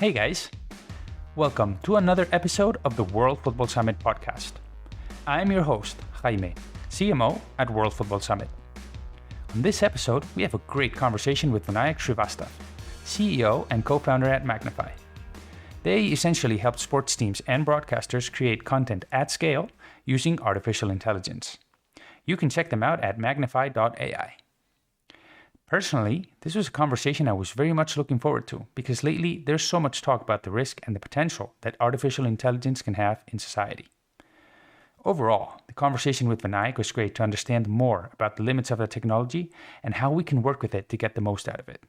Hey guys, welcome to another episode of the World Football Summit podcast. I'm your host, Jaime, CMO at World Football Summit. On this episode, we have a great conversation with Vinayak CEO and co-founder at Magnifi. They essentially help sports teams and broadcasters create content at scale using artificial intelligence. You can check them out at magnifi.ai. Personally, this was a conversation I was very much looking forward to because lately there's so much talk about the risk and the potential that artificial intelligence can have in society. Overall, the conversation with Vinayak was great to understand more about the limits of the technology and how we can work with it to get the most out of it.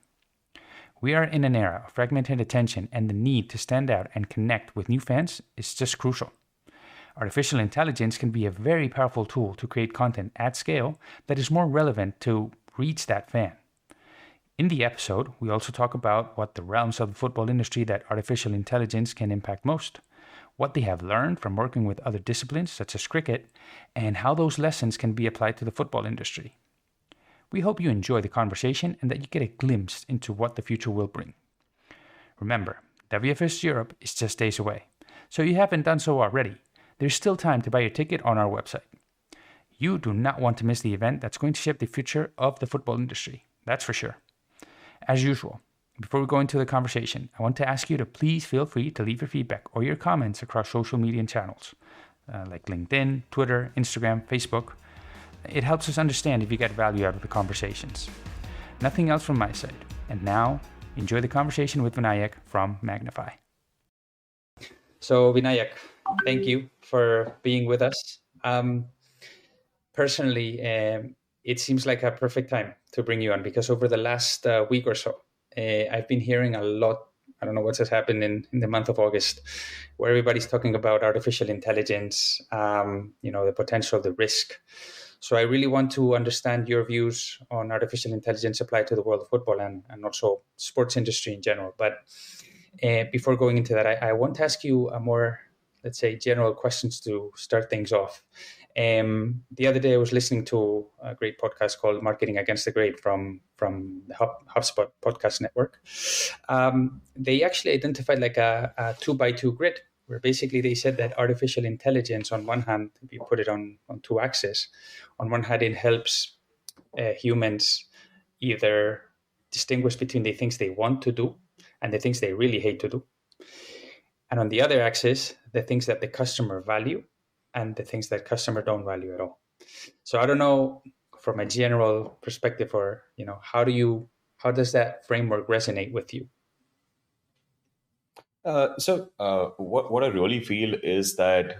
We are in an era of fragmented attention, and the need to stand out and connect with new fans is just crucial. Artificial intelligence can be a very powerful tool to create content at scale that is more relevant to reach that fan. In the episode, we also talk about what the realms of the football industry that artificial intelligence can impact most, what they have learned from working with other disciplines such as cricket, and how those lessons can be applied to the football industry. We hope you enjoy the conversation and that you get a glimpse into what the future will bring. Remember, WFS Europe is just days away, so if you haven't done so already, there's still time to buy your ticket on our website. You do not want to miss the event that's going to shape the future of the football industry, that's for sure. As usual, before we go into the conversation, I want to ask you to please feel free to leave your feedback or your comments across social media channels like LinkedIn, Twitter, Instagram, Facebook. It helps us understand if you get value out of the conversations. Nothing else from my side. And now, enjoy the conversation with Vinayak from Magnifi. So Vinayak, thank you for being with us. Personally, it seems like a perfect time to bring you on because over the last week or so, I've been hearing a lot. I don't know what's happened in the month of August, where everybody's talking about artificial intelligence, the potential, the risk. So I really want to understand your views on artificial intelligence applied to the world of football and also sports industry in general. But before going into that, I want to ask you a more, let's say, general questions to start things off. The other day I was listening to a great podcast called Marketing Against the Grain from the HubSpot podcast network. They actually identified like a 2x2 grid where basically they said that artificial intelligence on one hand, if you put it on two axes, on one hand it helps humans either distinguish between the things they want to do and the things they really hate to do. And on the other axis, the things that the customer value and the things that customer don't value at all. So I don't know from a general perspective or, how does that framework resonate with you? What I really feel is that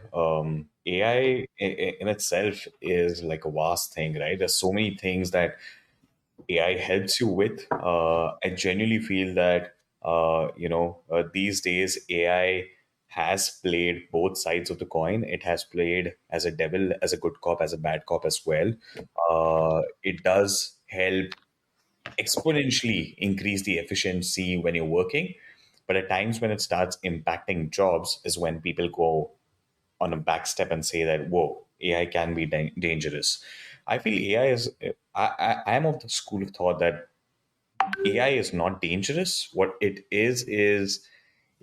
AI in itself is like a vast thing, right? There's so many things that AI helps you with. I genuinely feel that these days AI has played both sides of the coin. It has played as a devil, as a good cop, as a bad cop as well. It does help exponentially increase the efficiency when you're working. But at times when it starts impacting jobs is when people go on a back step and say that, whoa, AI can be dangerous. I feel AI is, I am of the school of thought that AI is not dangerous. What it is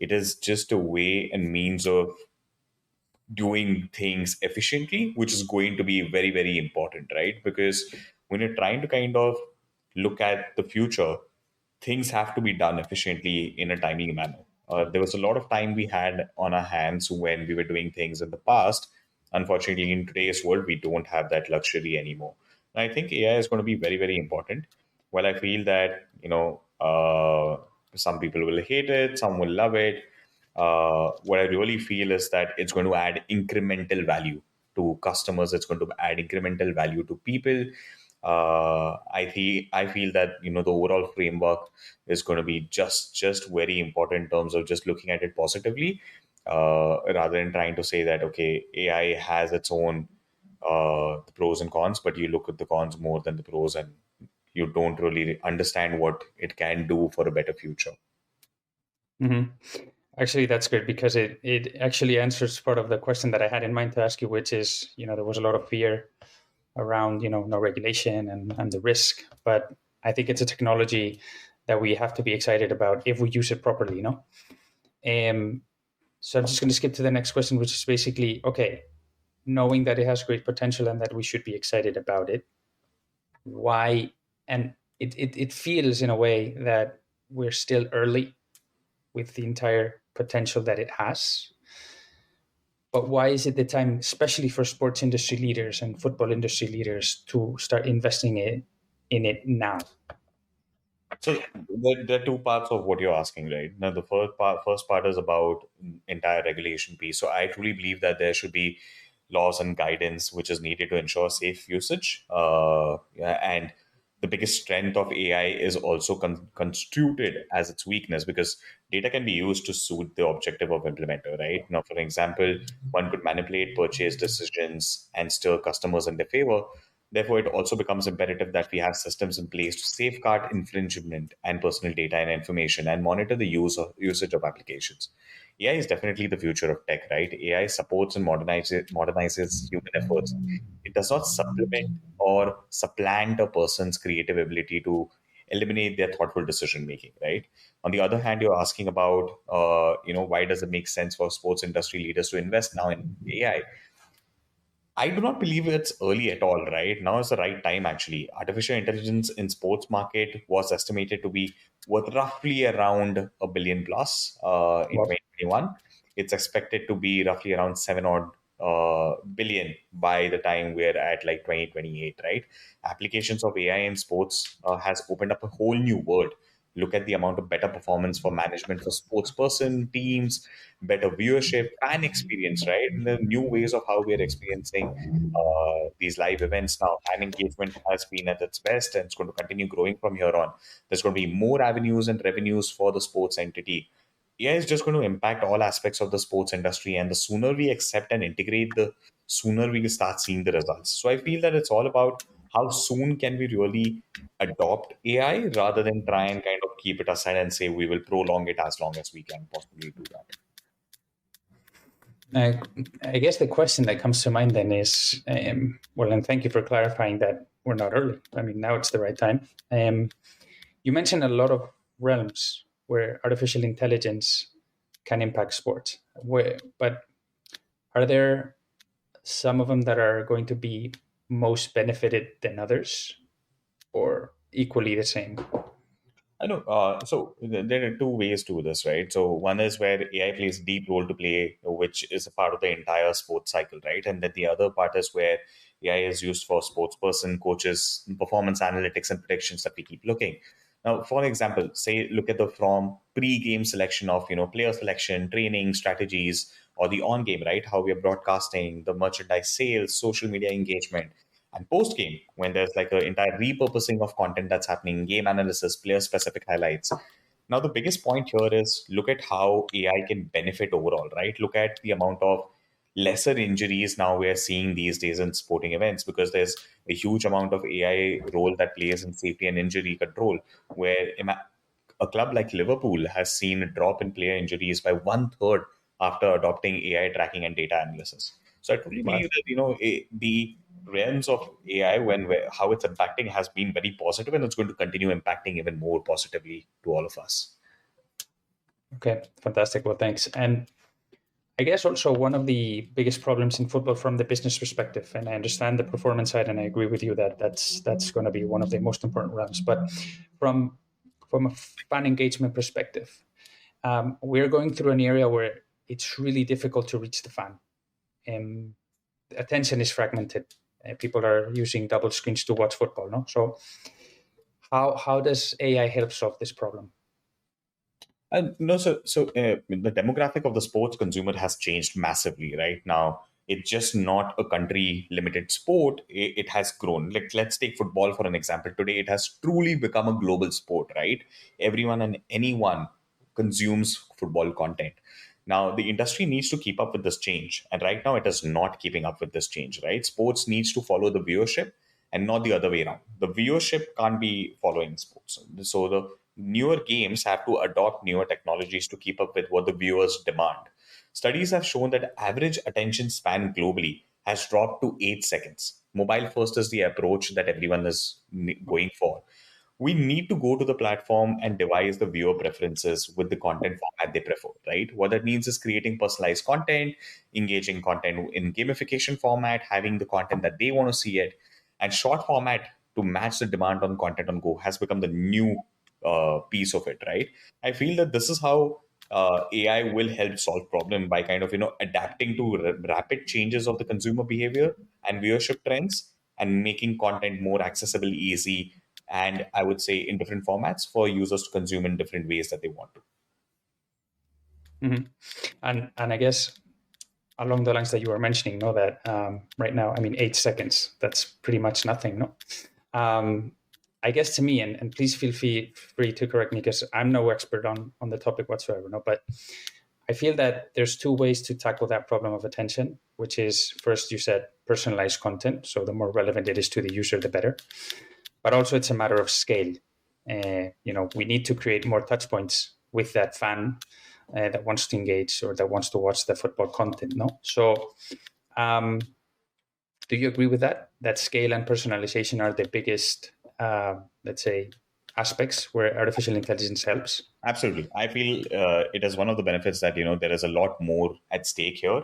it is just a way and means of doing things efficiently, which is going to be very, very important, right? Because when you're trying to kind of look at the future, things have to be done efficiently in a timely manner. There was a lot of time we had on our hands when we were doing things in the past. Unfortunately, in today's world, we don't have that luxury anymore. And I think AI is going to be very, very important. Well, I feel that, some people will hate it, some will love it. What I really feel is that it's going to add incremental value to customers. It's going to add incremental value to people. I feel that the overall framework is going to be just very important in terms of just looking at it positively, rather than trying to say that okay, AI has its own pros and cons, but you look at the cons more than the pros, and you don't really understand what it can do for a better future. Mm-hmm. Actually, that's good because it actually answers part of the question that I had in mind to ask you, which is, there was a lot of fear around, no regulation and the risk. But I think it's a technology that we have to be excited about if we use it properly, So I'm just going to skip to the next question, which is basically, okay, knowing that it has great potential and that we should be excited about it, why? And it feels in a way that we're still early with the entire potential that it has. But why is it the time, especially for sports industry leaders and football industry leaders, to start investing in it now? So there are two parts of what you're asking, right? Now, the first part is about entire regulation piece. So I truly believe that there should be laws and guidance which is needed to ensure safe usage. Yeah, and the biggest strength of AI is also constituted as its weakness because data can be used to suit the objective of implementer, right? Now, for example, one could manipulate purchase decisions and steer customers in their favor. Therefore, it also becomes imperative that we have systems in place to safeguard infringement and personal data and information and monitor the usage of applications. AI is definitely the future of tech, right? AI supports and modernizes human efforts. It does not supplement or supplant a person's creative ability to eliminate their thoughtful decision making, right? On the other hand, you're asking about, why does it make sense for sports industry leaders to invest now in AI? I do not believe it's early at all, right? Now is the right time, actually. Artificial intelligence in sports market was estimated to be worth roughly around a billion plus in Well, 2021. It's expected to be roughly around 7 odd billion by the time we're at like 2028, right? Applications of AI in sports has opened up a whole new world. Look at the amount of better performance for management for sports person, teams, better viewership, fan experience, right? And the new ways of how we're experiencing these live events now. Fan engagement has been at its best and it's going to continue growing from here on. There's going to be more avenues and revenues for the sports entity. AI is just going to impact all aspects of the sports industry, and the sooner we accept and integrate, the sooner we will start seeing the results. So I feel that it's all about how soon can we really adopt AI rather than try and kind of keep it aside and say we will prolong it as long as we can possibly do that. I, I guess the question that comes to mind then is, well, and thank you for clarifying that we're not early. I mean, now it's the right time. You mentioned a lot of realms where artificial intelligence can impact sports. But are there some of them that are going to be most benefited than others, or equally the same? I know. So there are two ways to this, right? So one is where AI plays a deep role to play, which is a part of the entire sports cycle, right? And then the other part is where AI is used for sports person, coaches, performance analytics, and predictions that we keep looking. Now, for example, say look at the from pre-game selection of player selection, training strategies, or the on-game, right? How we are broadcasting, the merchandise sales, social media engagement and post game, when there's like an entire repurposing of content that's happening, game analysis, player specific highlights. Now, the biggest point here is look at how AI can benefit overall, right? Look at the amount of lesser injuries now we're seeing these days in sporting events because there's a huge amount of AI role that plays in safety and injury control, where a club like Liverpool has seen a drop in player injuries by one third after adopting AI tracking and data analysis. So I truly Wow. believe that the realms of AI how it's impacting has been very positive, and it's going to continue impacting even more positively to all of us. Okay, fantastic. Well, thanks. And I guess also one of the biggest problems in football from the business perspective, and I understand the performance side, and I agree with you that that's going to be one of the most important realms. But from a fan engagement perspective, we're going through an area where it's really difficult to reach the fan. Um, Attention is fragmented. People are using double screens to watch football. No, so how does AI help solve this problem? And no, so the demographic of the sports consumer has changed massively. Right now, it's just not a country limited sport. It has grown. Like let's take football for an example. Today, it has truly become a global sport. Right, everyone and anyone consumes football content. Now, the industry needs to keep up with this change, and right now, it is not keeping up with this change. Right, sports needs to follow the viewership and not the other way around. The viewership can't be following sports. So the newer games have to adopt newer technologies to keep up with what the viewers demand. Studies have shown that average attention span globally has dropped to 8 seconds. Mobile first is the approach that everyone is going for. we need to go to the platform and devise the viewer preferences with the content format they prefer, right? What that means is creating personalized content, engaging content in gamification format, having the content that they want to see it, and short format to match the demand on content on go has become the new piece of it, right? I feel that this is how AI will help solve problem by kind of adapting to rapid changes of the consumer behavior and viewership trends and making content more accessible, easy, and I would say in different formats for users to consume in different ways that they want to. Mm-hmm. And I guess along the lines that you were mentioning, no, that right now, I mean, 8 seconds, that's pretty much nothing, no? I guess to me, and please feel free to correct me because I'm no expert on the topic whatsoever, no, but I feel that there's two ways to tackle that problem of attention, which is first, you said personalized content. So the more relevant it is to the user, the better. But also it's a matter of scale. We need to create more touch points with that fan that wants to engage or that wants to watch the football content. No, so um, do you agree with that? That scale and personalization are the biggest, let's say, aspects where artificial intelligence helps. Absolutely. I feel it is one of the benefits that, there is a lot more at stake here.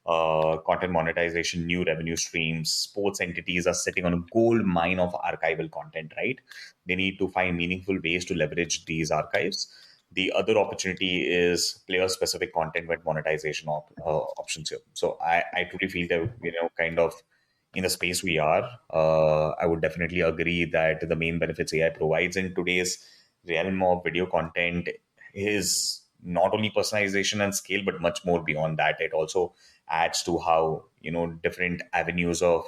Content monetization, new revenue streams, sports entities are sitting on a gold mine of archival content, right? They need to find meaningful ways to leverage these archives. The other opportunity is player specific content with monetization options here. So I truly feel that, kind of in the space we are, I would definitely agree that the main benefits AI provides in today's realm of video content is not only personalization and scale, but much more beyond that. It also adds to how different avenues of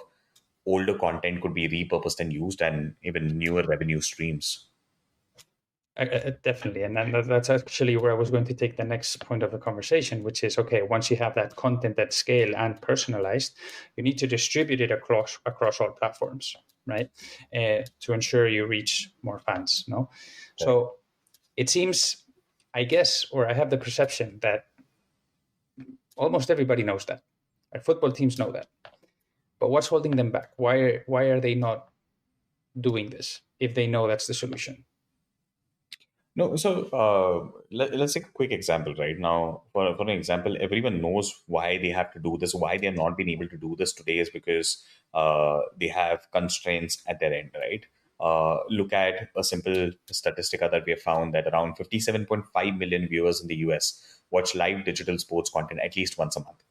older content could be repurposed and used, and even newer revenue streams. Definitely. And then that's actually where I was going to take the next point of the conversation, which is, okay, once you have that content at scale and personalized, you need to distribute it across all platforms, right? To ensure you reach more fans, no? So it seems, I guess, or I have the perception that almost everybody knows that. Our football teams know that. But what's holding them back? Why are they not doing this if they know that's the solution? No, so let's take a quick example right now. For an example, everyone knows why they have to do this. Why they have not been able to do this today is because they have constraints at their end, right? Look at a simple statistica that we have found that around 57.5 million viewers in the US watch live digital sports content at least once a month.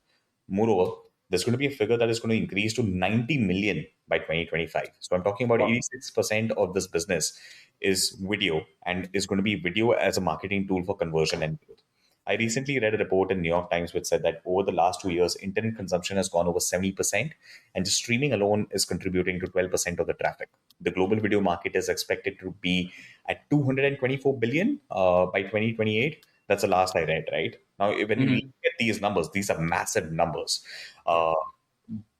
Moreover, there's going to be a figure that is going to increase to 90 million by 2025. So I'm talking about Wow. 86% of this business is video and is going to be video as a marketing tool for conversion and growth. I recently read a report in New York Times which said that over the last 2 years, internet consumption has gone over 70%, and just streaming alone is contributing to 12% of the traffic. The global video market is expected to be at 224 billion by 2028. That's the last I read, right? Now, when you look Mhm. at these numbers, these are massive numbers. Uh,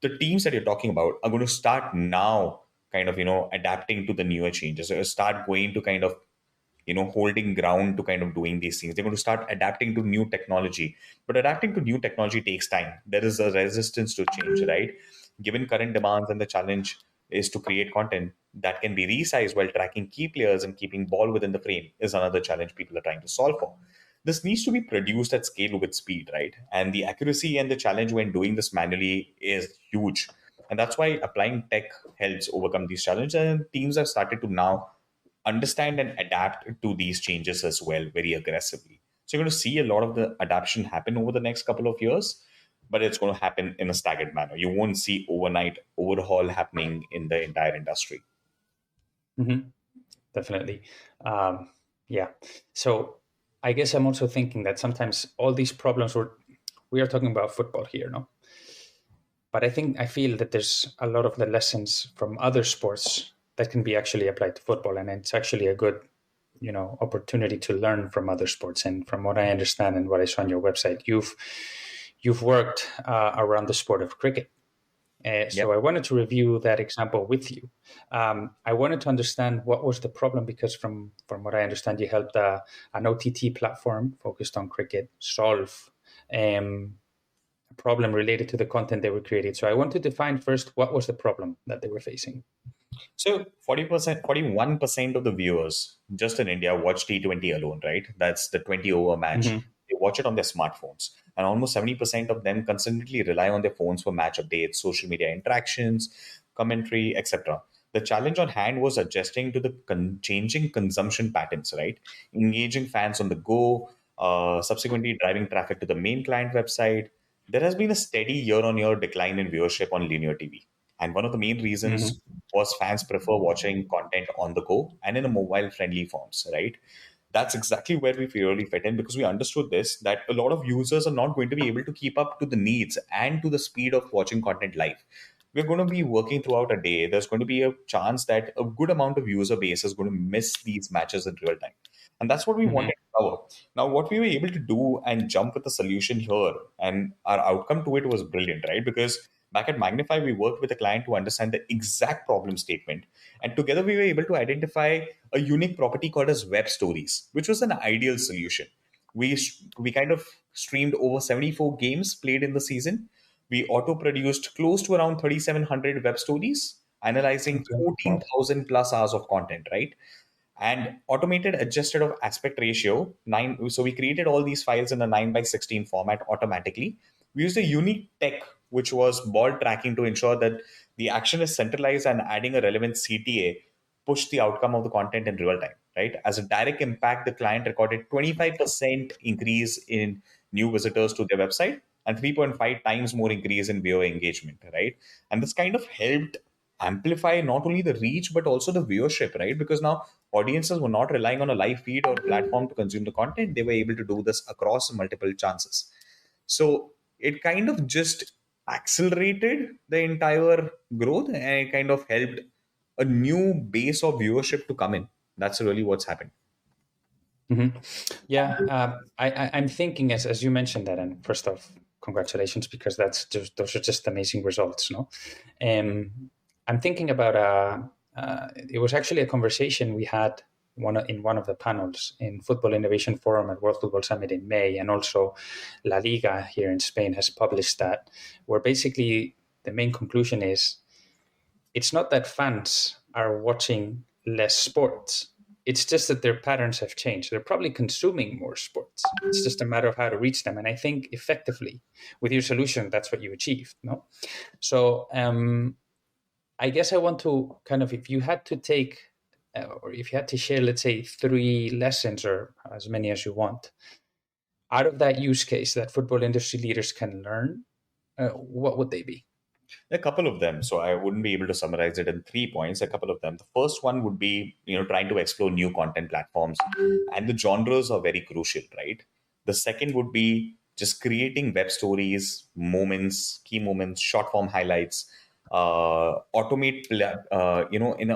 the teams that you're talking about are going to start now kind of adapting to the newer changes, or start going to kind of holding ground to kind of doing these things. They're going to start adapting to new technology, but adapting to new technology takes time. There is a resistance to change, right? Given current demands, and the challenge is to create content that can be resized while tracking key players and keeping ball within the frame is another challenge people are trying to solve for. This needs to be produced at scale with speed, right? And the accuracy and the challenge when doing this manually is huge. And that's why applying tech helps overcome these challenges. And teams have started to now understand and adapt to these changes as well very aggressively. So you're going to see a lot of the adaptation happen over the next couple of years, but it's going to happen in a staggered manner. You won't see overnight overhaul happening in the entire industry. Mhm. Definitely. Um, yeah. So I guess I'm also thinking that sometimes all these problems we are talking about football here, no? But I feel that there's a lot of the lessons from other sports that can be actually applied to football, and it's actually a good, opportunity to learn from other sports. And from what I understand and what I saw on your website, you've worked around the sport of cricket. Yep. So I wanted to review that example with you. I wanted to understand what was the problem because from what I understand, you helped an OTT platform focused on cricket solve um, a problem related to the content they were creating. So I wanted to find first what was the problem that they were facing. So 40%, 41% of the viewers just in India watch T20 alone, right? That's the 20 over match. Hmm. They watch it on their smartphones. And almost 70% of them consistently rely on their phones for match updates, social media interactions, commentary, etc. The challenge on hand was adjusting to the changing consumption patterns, right? Engaging fans on the go, subsequently driving traffic to the main client website. There has been a steady year on year decline in viewership on linear TV. And one of the main Hmm. reasons was fans prefer watching content on the go and in a mobile friendly forms, right? That's exactly where we really fit in because we understood this that a lot of users are not going to be able to keep up to the needs and to the speed of watching content live. We're going to be working throughout a day. There's going to be a chance that a good amount of user base is going to miss these matches in real time. And that's what we Hmm. wanted to cover. Now, what we were able to do and jump with the solution here, and our outcome to it was brilliant, right? Because back at Magnifi, we worked with a client to understand the exact problem statement. And together we were able to identify a unique property called as web stories, which was an ideal solution. We kind of streamed over 74 games played in the season. We auto produced close to around 3,700 web stories, analyzing Okay. Wow. 14,000 plus hours of content, right? And automated adjusted of aspect ratio 9. So we created all these files in a 9 by 16 format automatically. We used a unique tech which was ball tracking to ensure that the action is centralized and adding a relevant CTA push the outcome of the content in real time, right? As a direct impact, the client recorded 25% increase in new visitors to their website and 3.5 times more increase in viewer engagement, right? And this kind of helped amplify not only the reach but also the viewership, right? Because now audiences were not relying on a live feed or platform to consume the content. They were able to do this across multiple chances. So it kind of just accelerated the entire growth and it kind of helped a new base of viewership to come in. That's really what's happened. Hmm. Yeah, I'm thinking as you mentioned that, and first off, congratulations because those are just amazing results, no? I'm thinking about it was actually a conversation we had in one of the panels in Football Innovation Forum at World Football Summit in May, and also La Liga here in Spain has published that, where basically the main conclusion is it's not that fans are watching less sports. It's just that their patterns have changed. They're probably consuming more sports. It's just a matter of how to reach them. And I think effectively with your solution, that's what you achieved. No, so I guess I want to kind of, if you had to take, or if you had to share, let's say, 3 lessons or as many as you want out of that use case that football industry leaders can learn, what would they be? A couple of them. So I wouldn't be able to summarize it in 3 points. A couple of them. The first one would be, trying to explore new content platforms, and the genres are very crucial, right? The second would be just creating web stories, moments, key moments, short form highlights, in an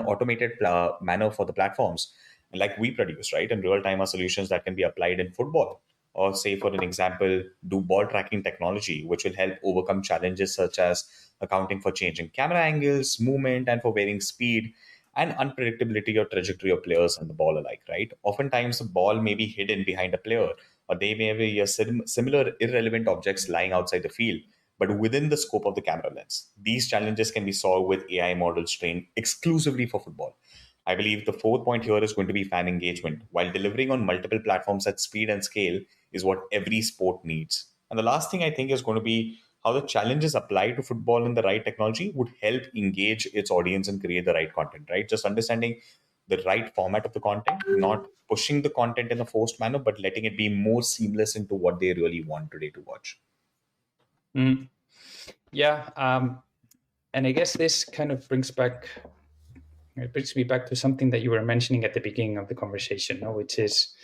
automated manner for the platforms, like we produce, right? In real time, are solutions that can be applied in football or say for an example do ball tracking technology which will help overcome challenges such as accounting for changing camera angles, movement, and for varying speed and unpredictability or trajectory of players and the ball alike, right? Oftentimes, the ball may be hidden behind a player, or they may be a similar irrelevant objects lying outside the field, but within the scope of the camera lens. These challenges can be solved with AI models trained exclusively for football. I believe the fourth point here is going to be fan engagement. While delivering on multiple platforms at speed and scale is what every sport needs. And the last thing I think is going to be how the challenges applied to football in the right technology would help engage its audience and create the right content, right? Just understanding the right format of the content, not pushing the content in a forced manner, but letting it be more seamless into what they really want today to watch. Mm, yeah, and I guess this kind of brings me back to something that you were mentioning at the beginning of the conversation, no? Which is,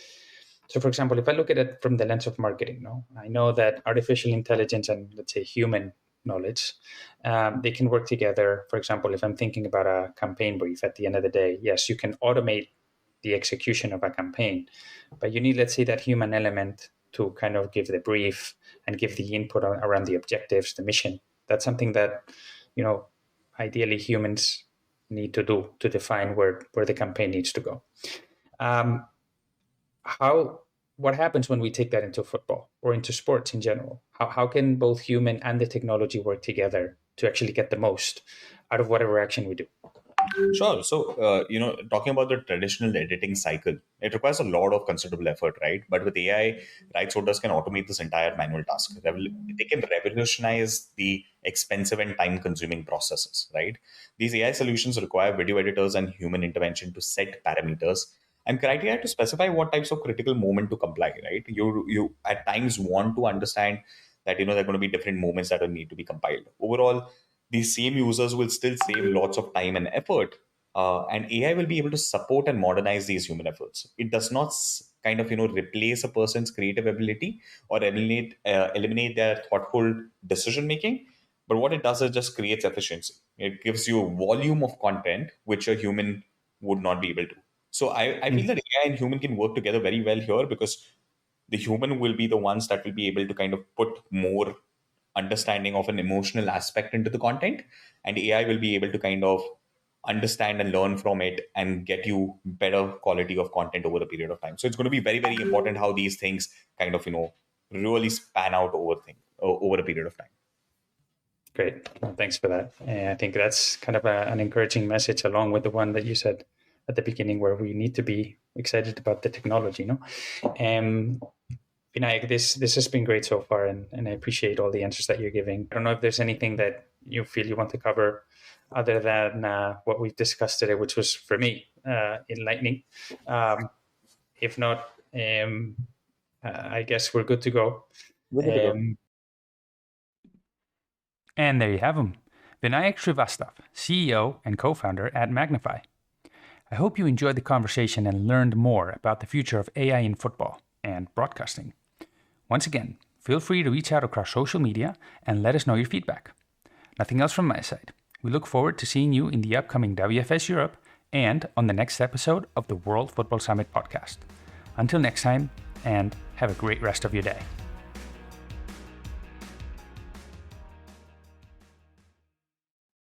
so for example, if I look at it from the lens of marketing, no, I know that artificial intelligence and let's say human knowledge, they can work together. For example, if I'm thinking about a campaign brief at the end of the day, yes, you can automate the execution of a campaign, but you need, let's say, that human element to kind of give the brief and give the input around the objectives, the mission. That's something that, you know, ideally humans need to do to define where the campaign needs to go. Um, how what happens when we take that into football or into sports in general? How can both human and the technology work together to actually get the most out of whatever action we do? Sure. So, talking about the traditional editing cycle, it requires a lot of considerable effort, right? But with AI, rights holders can automate this entire manual task. They can revolutionize the expensive and time-consuming processes, right? These AI solutions require video editors and human intervention to set parameters and criteria to specify what types of critical moment to comply, right? You at times want to understand that there are going to be different moments that will need to be compiled. Overall, these same users will still save lots of time and effort, and AI will be able to support and modernize these human efforts. It does not kind of replace a person's creative ability or eliminate their thoughtful decision making. But what it does is just creates efficiency. It gives you a volume of content which a human would not be able to. So I feel that AI and human can work together very well here, because the human will be the ones that will be able to kind of put more understanding of an emotional aspect into the content, and AI will be able to kind of understand and learn from it and get you better quality of content over a period of time. So it's going to be very, very important how these things kind of really span out over a period of time. Great. Well, thanks for that. I think that's kind of an encouraging message, along with the one that you said at the beginning, where we need to be excited about the technology. Vinayak, this has been great so far, and I appreciate all the answers that you're giving. I don't know if there's anything that you feel you want to cover other than what we've discussed today, which was, for me, enlightening. If not, I guess we're good to go. We're good to go. And there you have him, Vinayak Srivastav, CEO and co-founder at Magnifi. I hope you enjoyed the conversation and learned more about the future of AI in football and broadcasting. Once again, feel free to reach out across social media and let us know your feedback. Nothing else from my side. We look forward to seeing you in the upcoming WFS Europe and on the next episode of the World Football Summit podcast. Until next time, and have a great rest of your day.